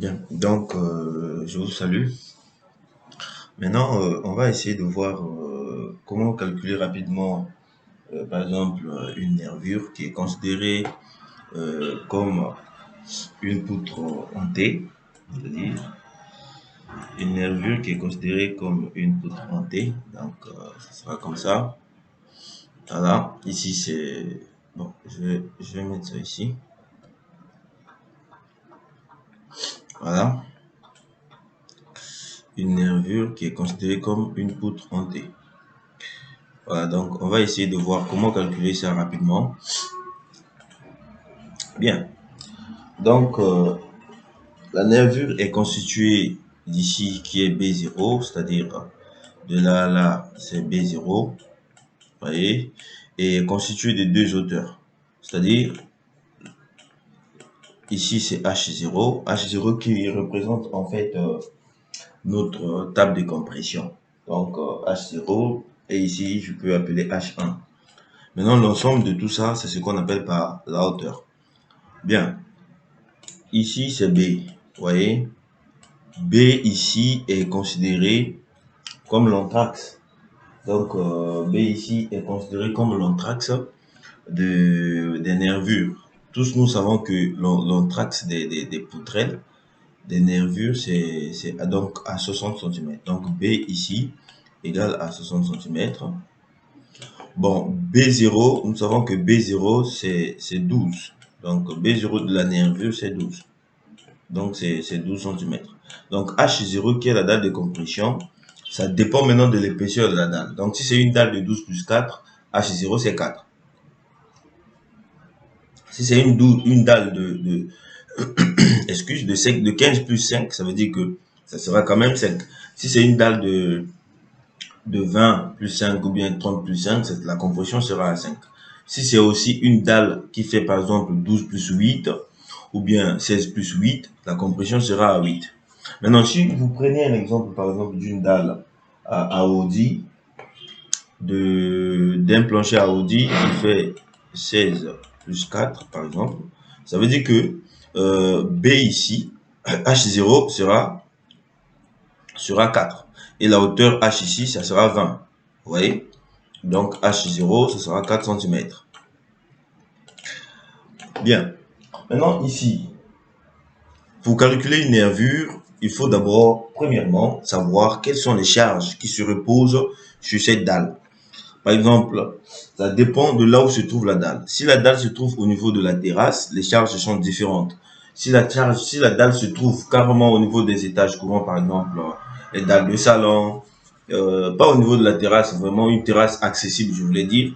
Bien, donc je vous salue. Maintenant, on va essayer de voir comment calculer rapidement, par exemple, une nervure qui est considérée comme une poutre en T, c'est-à-dire une nervure qui est considérée comme une poutre en T. Donc, ça sera comme ça. Voilà, ici c'est... Bon, je vais mettre ça ici. Voilà, une nervure qui est considérée comme une poutre en T. Voilà, donc on va essayer de voir comment calculer ça rapidement. Bien, donc la nervure est constituée d'ici qui est B0, c'est-à-dire de là à là c'est B0, voyez, et est constituée de deux hauteurs, c'est-à-dire ici c'est H0, H0 qui représente en fait notre table de compression. Donc H0 et ici je peux appeler H1. Maintenant l'ensemble de tout ça c'est ce qu'on appelle par la hauteur. Bien, ici c'est B, vous voyez. B ici est considéré comme l'anthrax. Donc B ici est considéré comme l'anthrax des nervures. Tous nous savons que l'anthrax des poutrelles, des nervures, c'est donc à 60 cm. Donc B ici égale à 60 cm. Bon, B0, nous savons que B0 c'est 12. Donc B0 de la nervure c'est 12. Donc c'est 12 cm. Donc H0 qui est la dalle de compression, ça dépend maintenant de l'épaisseur de la dalle. Donc si c'est une dalle de 12 plus 4, H0 c'est 4. Si c'est une dalle excuse, de 15 plus 5, ça veut dire que ça sera quand même 5. Si c'est une dalle de 20 plus 5 ou bien 30 plus 5, la compression sera à 5. Si c'est aussi une dalle qui fait par exemple 12 plus 8 ou bien 16 plus 8, la compression sera à 8. Maintenant, si vous prenez un exemple par exemple d'une dalle à Audi, d'un plancher à Audi qui fait 16 plus 4 par exemple, ça veut dire que B ici, H0 sera 4. Et la hauteur H ici, ça sera 20. Vous voyez? Donc H0, ce sera 4 cm. Bien. Maintenant, ici, pour calculer une nervure, il faut d'abord, premièrement, savoir quelles sont les charges qui se reposent sur cette dalle. Par exemple, ça dépend de là où se trouve la dalle. Si la dalle se trouve au niveau de la terrasse, les charges sont différentes. Si la dalle se trouve carrément au niveau des étages courants, par exemple, les dalles de salon, pas au niveau de la terrasse, vraiment une terrasse accessible, je voulais dire,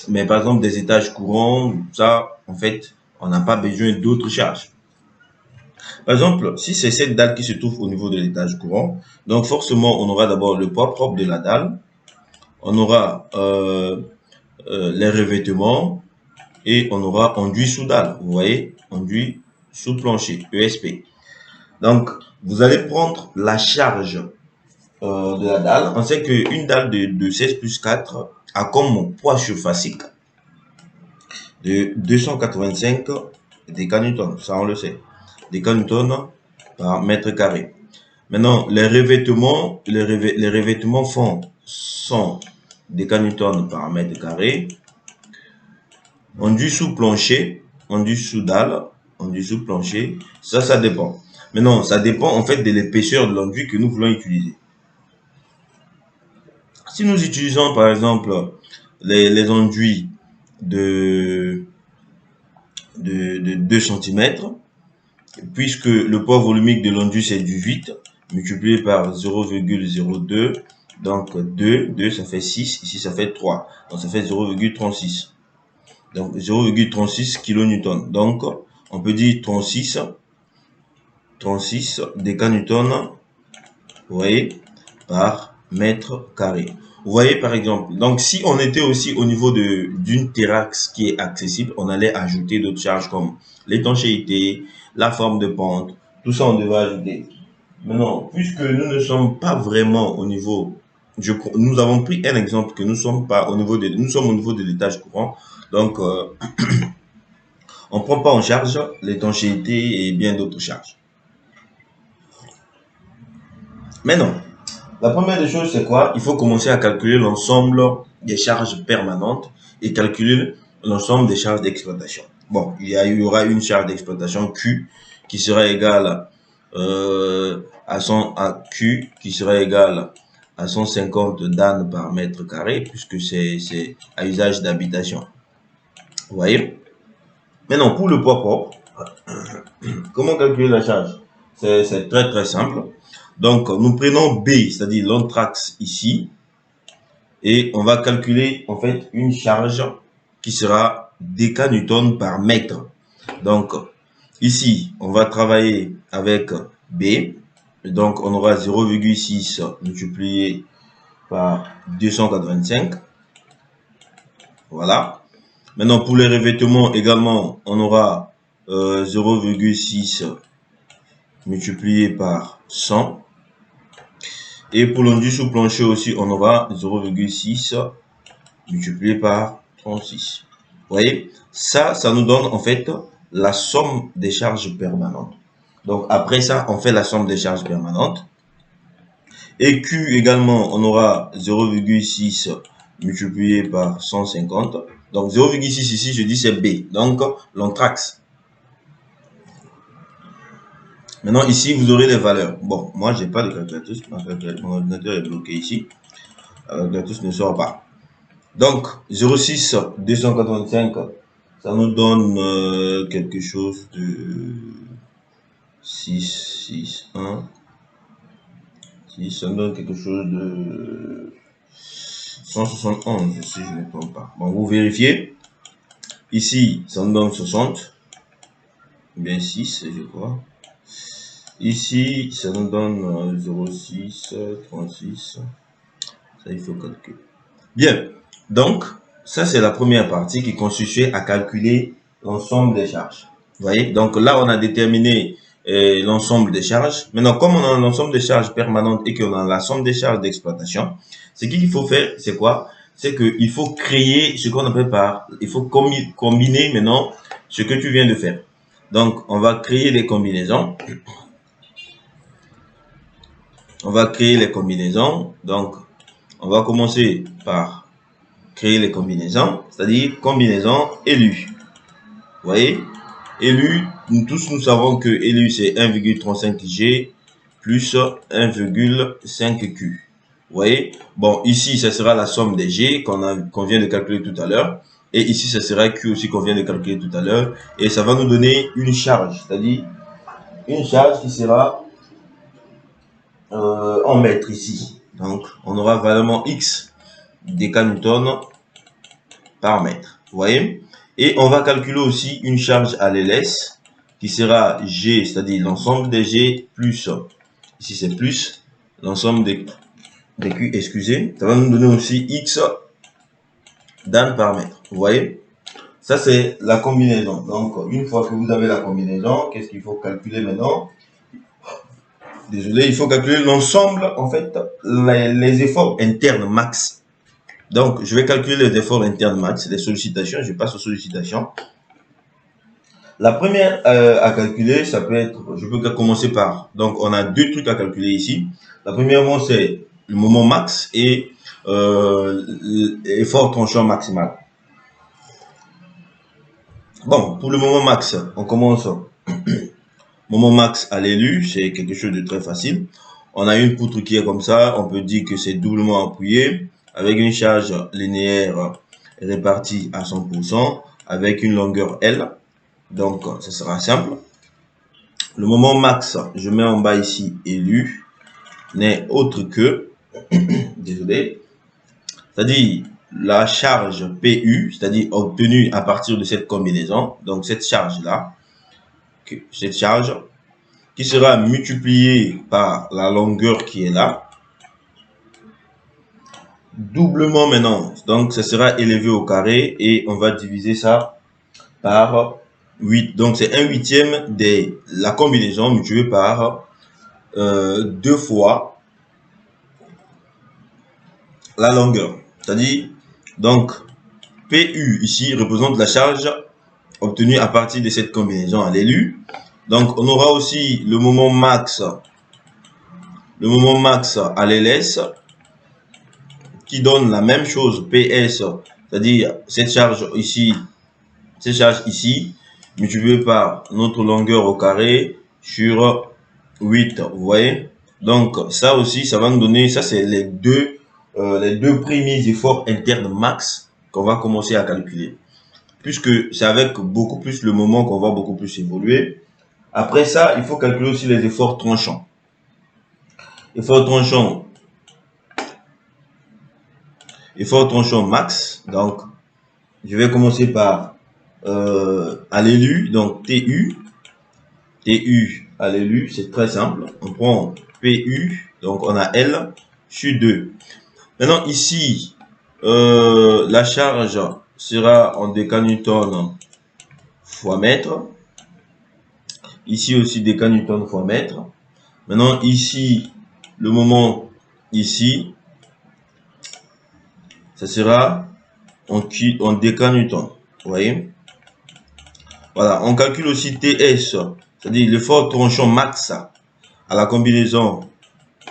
mais par exemple des étages courants, ça, en fait, on n'a pas besoin d'autres charges. Par exemple, si c'est cette dalle qui se trouve au niveau de l'étage courant, donc forcément, on aura d'abord le poids propre de la dalle, on aura les revêtements et on aura enduit sous dalle. Vous voyez, enduit sous plancher, ESP. Donc, vous allez prendre la charge de la dalle. On sait qu'une dalle de 16 plus 4 a comme poids surfacique de 285 décanewtons. Ça, on le sait. Décanewtons par mètre carré. Maintenant, les revêtements font 100 décanewtons par mètre carré. Enduit sous plancher, enduit sous dalle, enduit sous plancher, ça dépend. Maintenant, ça dépend en fait de l'épaisseur de l'enduit que nous voulons utiliser. Si nous utilisons par exemple les enduits de 2 cm, puisque le poids volumique de l'enduit c'est du 8, multiplié par 0,02, donc 2 ça fait 6, ici ça fait 3, donc ça fait 0,36. Donc 0,36 kN. Donc on peut dire 36 décanewtons, vous voyez, par mètre carré. Vous voyez par exemple, donc si on était aussi au niveau d'une terrasse qui est accessible, on allait ajouter d'autres charges comme l'étanchéité, la forme de pente, tout ça on devait ajouter. Maintenant, puisque nous ne sommes pas vraiment au niveau, nous avons pris un exemple que nous sommes pas au niveau nous sommes au niveau de l'étage courant, donc on ne prend pas en charge l'étanchéité et bien d'autres charges. Maintenant, la première des choses, c'est quoi? Il faut commencer à calculer l'ensemble des charges permanentes et calculer l'ensemble des charges d'exploitation. Bon, il y aura une charge d'exploitation Q qui sera égale à Q qui sera égale à 150 Dan par mètre carré, puisque c'est à usage d'habitation. Vous voyez? Maintenant, pour le poids propre, comment calculer la charge? C'est très très simple. Donc, nous prenons B, c'est-à-dire l'anthrax ici, et on va calculer en fait une charge qui sera décanewtons par mètre. Donc, ici, on va travailler avec B, donc on aura 0,6 multiplié par 285. Voilà. Maintenant, pour les revêtements également, on aura 0,6 multiplié par 100. Et pour l'enduit sous plancher aussi, on aura 0,6 multiplié par 36. Vous voyez, ça nous donne en fait la somme des charges permanentes. Donc après ça, on fait la somme des charges permanentes. Et Q également, on aura 0,6 multiplié par 150. Donc 0,6 ici, je dis c'est B. Donc l'anthrax. Maintenant ici, vous aurez les valeurs. Bon, moi j'ai pas de calculatrice. Mon ordinateur est bloqué ici. La calculatrice ne sort pas. Donc 0,6 285, ça nous donne quelque chose de 6, 1. Ça nous donne quelque chose de 171, si je ne me trompe pas. Bon, vous vérifiez. Ici, ça nous donne 60. Bien 6, je crois. Ici, ça nous donne 0,6, 36. Ça, il faut calculer. Bien. Donc, ça, c'est la première partie qui consistait à calculer l'ensemble des charges. Vous voyez? Donc là, on a déterminé l'ensemble des charges. Maintenant, comme on a l'ensemble des charges permanentes et qu'on a la somme des charges d'exploitation, ce qu'il faut faire, c'est quoi? C'est qu'il faut créer ce qu'on appelle il faut combiner maintenant ce que tu viens de faire. Donc, on va créer les combinaisons. On va créer les combinaisons. Donc, on va commencer par créer les combinaisons, c'est-à-dire combinaison élu. Vous voyez? Élu, nous tous nous savons que élu c'est 1,35G plus 1,5Q. Vous voyez? Bon, ici, ça sera la somme des G qu'on vient de calculer tout à l'heure. Et ici, ça sera Q aussi qu'on vient de calculer tout à l'heure. Et ça va nous donner une charge, c'est-à-dire une charge qui sera en mètres ici. Donc, on aura vraiment X décanewtons par mètre. Vous voyez? Et on va calculer aussi une charge à l'LS qui sera G, c'est-à-dire l'ensemble des G plus, ici c'est plus, l'ensemble des Q, excusez. Ça va nous donner aussi X Dan par mètre. Vous voyez? Ça, c'est la combinaison. Donc, une fois que vous avez la combinaison, qu'est-ce qu'il faut calculer maintenant? Désolé, il faut calculer l'ensemble, en fait, les efforts internes max. Donc, je vais calculer les efforts internes max, les sollicitations. Je passe aux sollicitations. La première à calculer, ça peut être, je peux commencer par, donc on a deux trucs à calculer ici. La première, c'est le moment max et l'effort tranchant maximal. Bon, pour le moment max, on commence. Moment max à l'élu, c'est quelque chose de très facile. On a une poutre qui est comme ça, on peut dire que c'est doublement appuyé, avec une charge linéaire répartie à 100%, avec une longueur L. Donc, ça sera simple. Le moment max, je mets en bas ici, élu, n'est autre que, désolé, c'est-à-dire la charge PU, c'est-à-dire obtenue à partir de cette combinaison, donc cette charge-là, cette charge, qui sera multipliée par la longueur qui est là, doublement maintenant, donc ça sera élevé au carré et on va diviser ça par 8. Donc c'est 1/8 de la combinaison multipliée par 2 fois la longueur. C'est-à-dire, donc PU ici représente la charge obtenue à partir de cette combinaison à l'élu. Donc on aura aussi le moment max le moment max à l'LS, qui donne la même chose, PS, c'est-à-dire cette charge ici, multiplié par notre longueur au carré sur 8, vous voyez. Donc ça aussi, ça va nous donner, ça c'est les deux premiers efforts internes max qu'on va commencer à calculer. Puisque c'est avec beaucoup plus le moment qu'on va beaucoup plus évoluer. Après ça, il faut calculer aussi les efforts tranchants. Effort tranchant max. Donc, je vais commencer par à l'élu. Donc, TU à l'élu, c'est très simple. On prend PU, donc on a L sur 2. Maintenant, ici, la charge sera en décanewtons fois mètre. Ici aussi décanewtons fois mètre. Maintenant, ici, le moment ici, ça sera en décanewtons. Vous voyez? Voilà, on calcule aussi TS, c'est-à-dire l'effort tranchant max à la combinaison.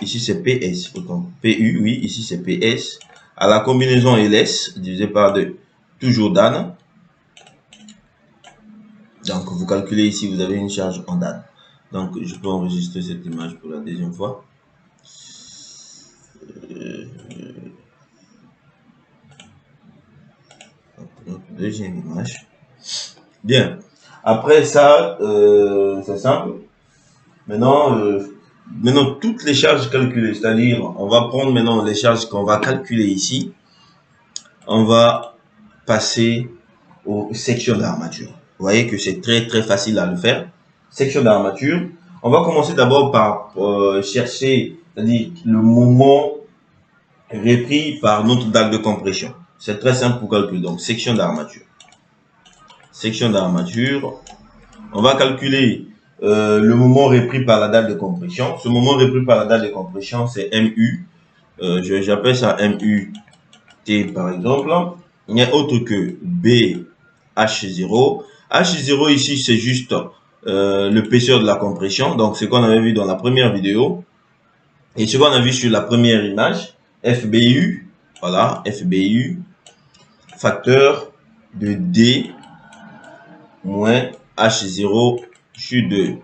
Ici, c'est PS, autant PU, oui, ici, c'est PS. À la combinaison LS, divisé par 2, toujours Dan. Donc, vous calculez ici, vous avez une charge en Dan. Donc, je peux enregistrer cette image pour la deuxième fois. Deuxième image. Bien. Après ça, c'est simple. Maintenant, toutes les charges calculées, c'est-à-dire, on va prendre maintenant les charges qu'on va calculer ici. On va passer aux sections d'armature. Vous voyez que c'est très très facile à le faire. Section d'armature. On va commencer d'abord par chercher, c'est-à-dire le moment repris par notre dalle de compression. C'est très simple pour calculer. Donc, section d'armature. Section d'armature. On va calculer le moment repris par la dalle de compression. Ce moment repris par la dalle de compression, c'est MU. J'appelle ça MUT par exemple. Il n'est autre que BH0. H0 ici, c'est juste l'épaisseur de la compression. Donc, ce qu'on avait vu dans la première vidéo. Et ce qu'on a vu sur la première image. FBU. Voilà, FBU. Facteur de D moins H0 sur 2.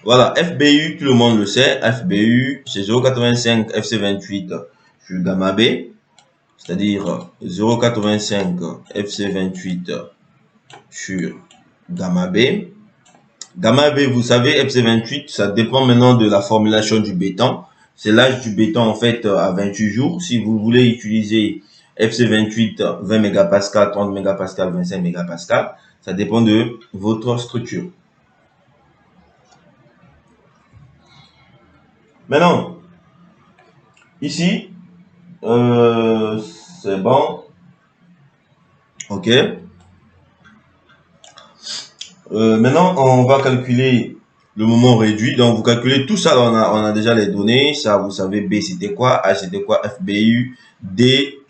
Voilà, FBU, tout le monde le sait. FBU, c'est 0,85 FC28 sur gamma B. C'est-à-dire 0,85 FC28 sur gamma B. Gamma B, vous savez, FC28, ça dépend maintenant de la formulation du béton. C'est l'âge du béton, en fait, à 28 jours. Si vous voulez utiliser FC28, 20 mégapascal, 30 mégapascal, 25 mégapascal, ça dépend de votre structure. Maintenant, ici, c'est bon. OK. Maintenant, on va calculer le moment réduit. Donc, vous calculez tout ça. On a déjà les données. Ça, vous savez, B, c'était quoi? H, c'était quoi? FBU. D,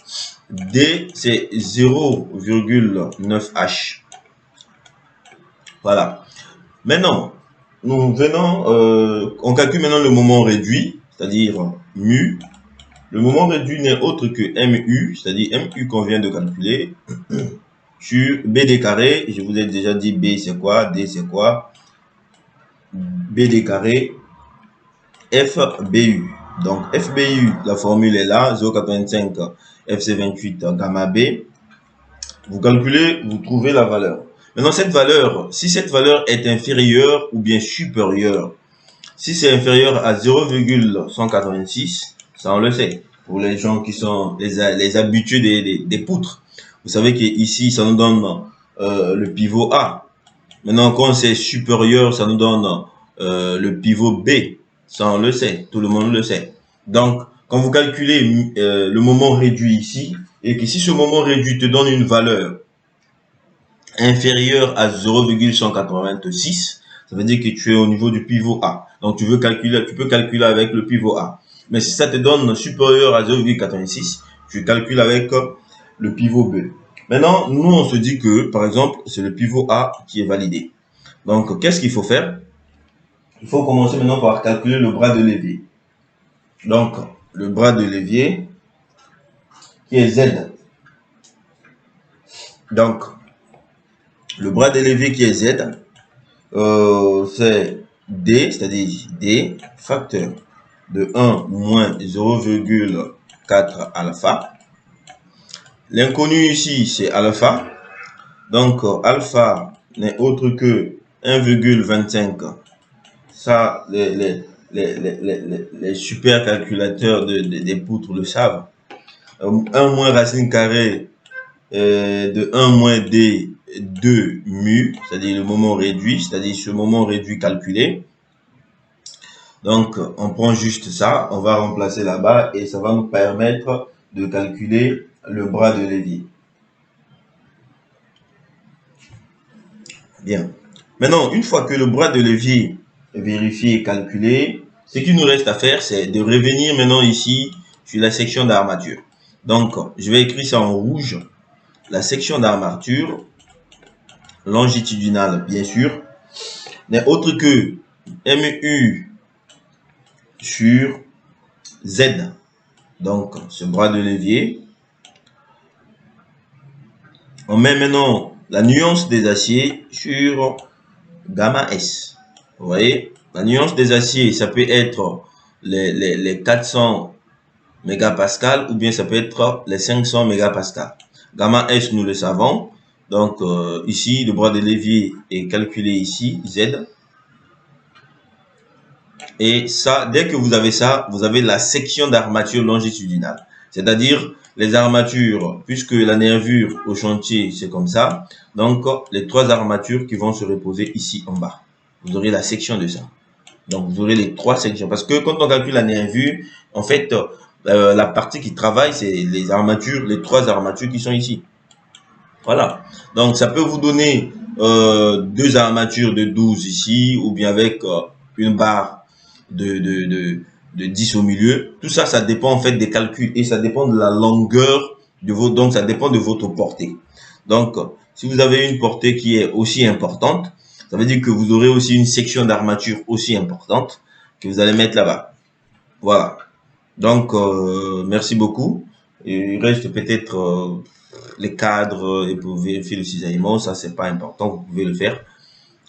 c'est 0,9 H. Voilà. Maintenant, nous venons, on calcule maintenant le moment réduit, c'est-à-dire mu. Le moment réduit n'est autre que MU, c'est-à-dire MU qu'on vient de calculer, sur BD carré. Je vous ai déjà dit B c'est quoi, D c'est quoi, BD carré, FBU. Donc FBU, la formule est là, 0,85 FC28 gamma B. Vous calculez, vous trouvez la valeur. Maintenant, cette valeur, si cette valeur est inférieure ou bien supérieure, si c'est inférieur à 0,186, ça on le sait. Pour les gens qui sont les habitués des poutres, vous savez qu'ici, ça nous donne le pivot A. Maintenant, quand c'est supérieur, ça nous donne le pivot B. Ça on le sait, tout le monde le sait. Donc, quand vous calculez le moment réduit ici, et que si ce moment réduit te donne une valeur inférieure à 0,186, ça veut dire que tu es au niveau du pivot A. Donc, tu peux calculer avec le pivot A. Mais si ça te donne supérieur à 0,86, tu calcules avec le pivot B. Maintenant, nous, on se dit que, par exemple, c'est le pivot A qui est validé. Donc, qu'est-ce qu'il faut faire? Il faut commencer maintenant par calculer le bras de levier. Donc, le bras de levier qui est Z. Donc, le bras de levier qui est Z, c'est D, c'est-à-dire D, facteur de 1 moins 0,4 alpha. L'inconnu ici, c'est alpha. Donc, alpha n'est autre que 1,25. Ça, les super calculateurs des poutres le savent. 1 moins racine carrée de 1 moins D 2 mu, c'est-à-dire le moment réduit, c'est-à-dire ce moment réduit calculé. Donc, on prend juste ça, on va remplacer là-bas et ça va nous permettre de calculer le bras de levier. Bien. Maintenant, une fois que le bras de levier est vérifié et calculé, ce qu'il nous reste à faire, c'est de revenir maintenant ici sur la section d'armature. Donc, je vais écrire ça en rouge. La section d'armature longitudinale, bien sûr, n'est autre que MU sur Z. Donc, ce bras de levier. On met maintenant la nuance des aciers sur gamma S. Vous voyez, la nuance des aciers, ça peut être les 400 mégapascales ou bien ça peut être les 500 mégapascales. Gamma S, nous le savons. Donc, ici, le bras de levier est calculé ici, Z. Et ça, dès que vous avez ça, vous avez la section d'armature longitudinale. C'est-à-dire les armatures, puisque la nervure au chantier, c'est comme ça. Donc, les 3 armatures qui vont se reposer ici en bas. Vous aurez la section de ça. Donc, vous aurez les 3 sections. Parce que quand on calcule la nervure, en fait, la partie qui travaille, c'est les armatures, les 3 armatures qui sont ici. Voilà. Donc, ça peut vous donner 2 armatures de 12 ici, ou bien avec une barre de 10 au milieu. Tout ça, ça dépend en fait des calculs et ça dépend de la longueur de votre, donc ça dépend de votre portée. Donc, si vous avez une portée qui est aussi importante, ça veut dire que vous aurez aussi une section d'armature aussi importante que vous allez mettre là-bas. Voilà. Donc, merci beaucoup. Il reste peut-être les cadres et pour vérifier le cisaillement, ça c'est pas important, vous pouvez le faire.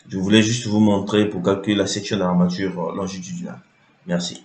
Je voulais juste vous montrer pour calculer la section d'armature longitudinale. Merci.